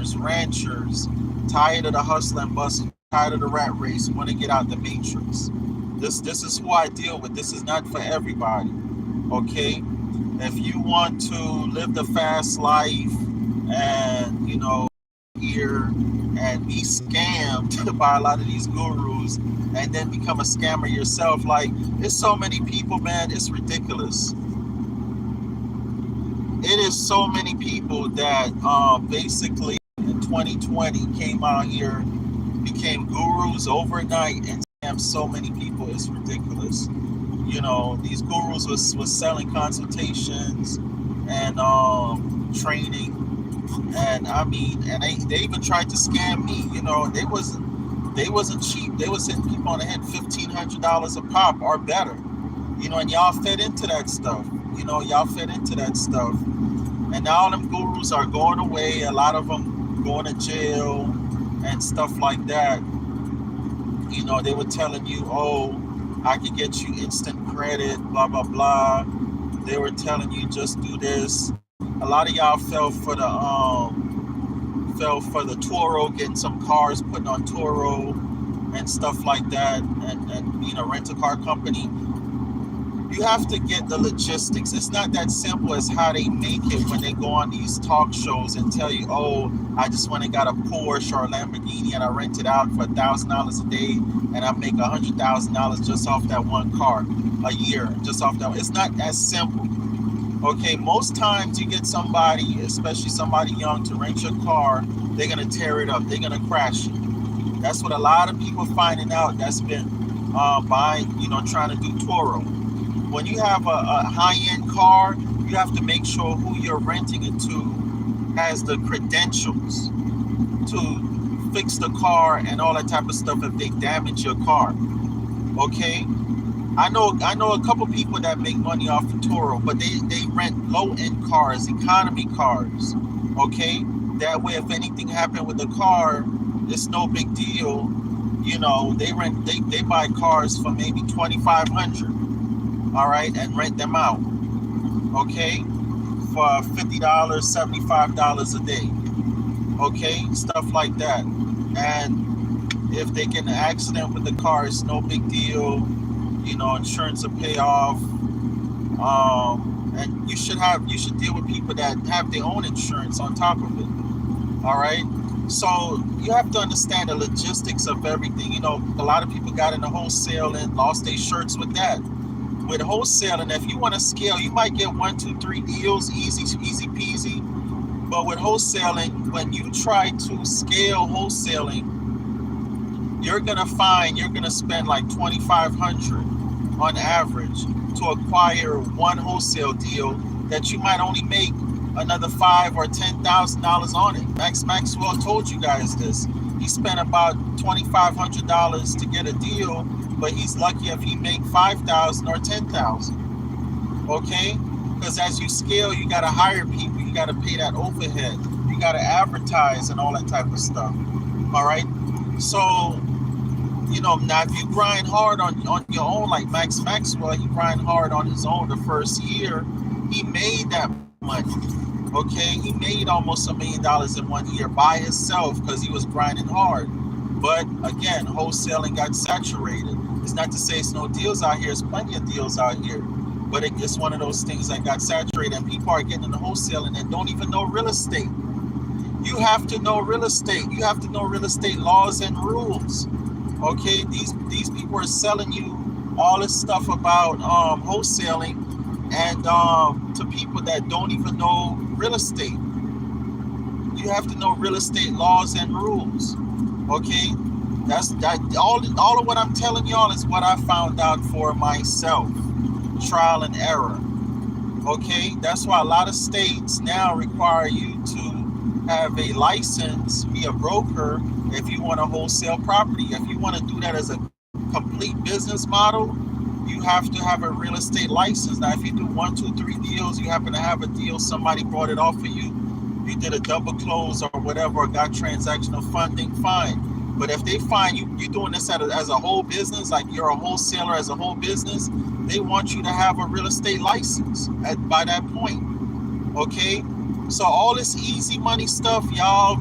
farmers, ranchers, tired of the hustle and bustle, tired of the rat race, want to get out the matrix. This is who I deal with. This is not for everybody. Okay? If you want to live the fast life and, here and be scammed by a lot of these gurus and then become a scammer yourself, like, there's so many people, man, it's ridiculous. It is so many people that basically in 2020 came out here, became gurus overnight, and scammed so many people. It's ridiculous. These gurus was selling consultations and training, and I mean, and they even tried to scam me. They wasn't cheap. They was hitting people on the head $1,500 a pop or better. And y'all fed into that stuff. Y'all fed into that stuff. And now all them gurus are going away. A lot of them going to jail and stuff like that. They were telling you, oh, I could get you instant credit, blah, blah, blah. They were telling you just do this. A lot of y'all fell for the Toro, getting some cars, putting on Toro and stuff like that, and being a rental car company. You have to get the logistics. It's not that simple as how they make it when they go on these talk shows and tell you, oh, I just went and got a Porsche or a Lamborghini and I rent it out for $1,000 a day and I make $100,000 just off that one car a year, just off that. It's not as simple. Okay, most times you get somebody, especially somebody young, to rent your car, they're gonna tear it up, they're gonna crash it. That's what a lot of people finding out that's been buying, trying to do Toro. When you have a high-end car, you have to make sure who you're renting it to has the credentials to fix the car and all that type of stuff if they damage your car. Okay? I know a couple people that make money off of Toro, but they rent low-end cars, economy cars. Okay? That way, if anything happened with the car, it's no big deal. They buy cars for maybe $2,500. All right, and rent them out, okay, for $50, $75 a day, okay, stuff like that. And if they get in an accident with the car, it's no big deal. Insurance will pay off. And you should deal with people that have their own insurance on top of it. All right. So you have to understand the logistics of everything. A lot of people got into wholesale and lost their shirts with that. With wholesaling, if you want to scale, you might get 1, 2, 3 deals, easy peasy. But with wholesaling, when you try to scale wholesaling, you're gonna spend like $2,500 on average to acquire one wholesale deal that you might only make another $5,000 or $10,000 on it. Max Maxwell told you guys this. He spent about $2,500 to get a deal, but he's lucky if he make $5,000 or $10,000. Okay? Because as you scale, you gotta hire people, you gotta pay that overhead, you gotta advertise and all that type of stuff. All right. So, now if you grind hard on your own, like Max Maxwell, he grind hard on his own the first year, he made that money. Okay, he made almost $1 million in 1 year by himself because he was grinding hard. But again, wholesaling got saturated. It's not to say it's no deals out here. There's plenty of deals out here. But it's one of those things that got saturated, and people are getting into wholesaling and don't even know real estate. You have to know real estate. You have to know real estate laws and rules. Okay, these people are selling you all this stuff about wholesaling and to people that don't even know real estate. You have to know real estate laws and rules. Okay, all of what I'm telling y'all is what I found out for myself, trial and error. Okay, that's why a lot of states now require you to have a license, be a broker, if you want to wholesale property. If you want to do that as a complete business model, you have to have a real estate license. Now, if you do 1, 2, 3 deals, you happen to have a deal, somebody brought it off for you, you did a double close or whatever, or got transactional funding, fine. But if they find you're doing this as a whole business, like you're a wholesaler as a whole business, they want you to have a real estate license by that point. Okay? So all this easy money stuff, y'all